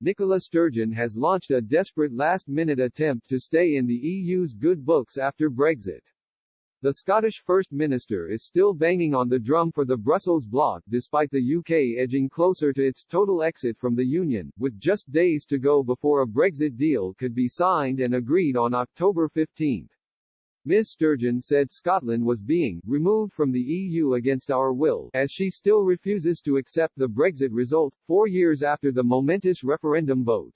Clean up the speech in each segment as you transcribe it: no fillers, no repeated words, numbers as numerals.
Nicola Sturgeon has launched a desperate last-minute attempt to stay in the EU's good books after Brexit. The Scottish First Minister is still banging on the drum for the Brussels bloc despite the UK edging closer to its total exit from the Union, with just days to go before a Brexit deal could be signed and agreed on October 15. Ms. Sturgeon said Scotland was being removed from the EU against our will, as she still refuses to accept the Brexit result, 4 years after the momentous referendum vote.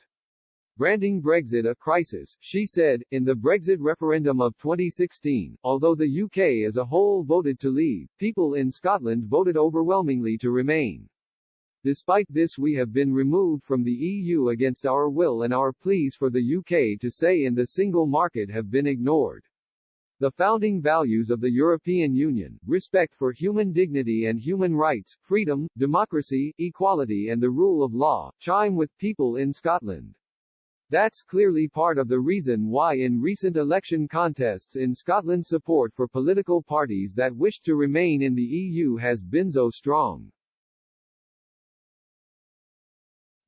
Branding Brexit a crisis, she said, in the Brexit referendum of 2016, although the UK as a whole voted to leave, people in Scotland voted overwhelmingly to remain. Despite this, we have been removed from the EU against our will, and our pleas for the UK to stay in the single market have been ignored. The founding values of the European Union, respect for human dignity and human rights, freedom, democracy, equality and the rule of law, chime with people in Scotland. That's clearly part of the reason why in recent election contests in Scotland support for political parties that wish to remain in the EU has been so strong.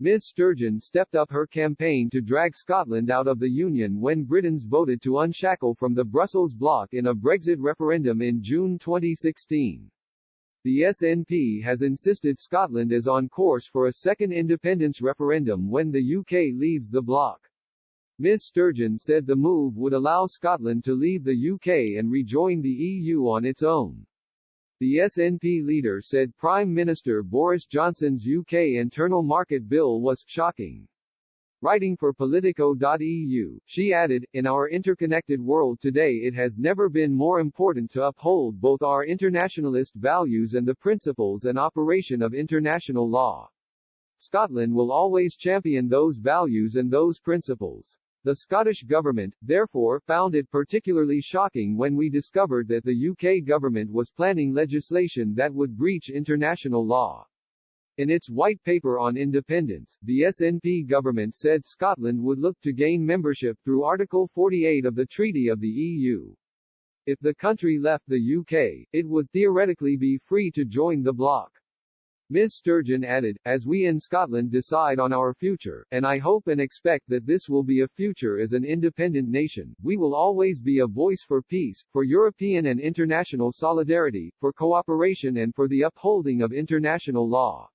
Ms. Sturgeon stepped up her campaign to drag Scotland out of the Union when Britons voted to unshackle from the Brussels bloc in a Brexit referendum in June 2016. The SNP has insisted Scotland is on course for a second independence referendum when the UK leaves the bloc. Ms. Sturgeon said the move would allow Scotland to leave the UK and rejoin the EU on its own. The SNP leader said Prime Minister Boris Johnson's UK internal market bill was shocking. Writing for Politico.eu, she added, "In our interconnected world today it has never been more important to uphold both our internationalist values and the principles and operation of international law. Scotland will always champion those values and those principles." The Scottish government, therefore, found it particularly shocking when we discovered that the UK government was planning legislation that would breach international law. In its white paper on independence, the SNP government said Scotland would look to gain membership through Article 48 of the Treaty of the EU. If the country left the UK, it would theoretically be free to join the bloc. Ms. Sturgeon added, "As we in Scotland decide on our future, and I hope and expect that this will be a future as an independent nation, we will always be a voice for peace, for European and international solidarity, for cooperation and for the upholding of international law."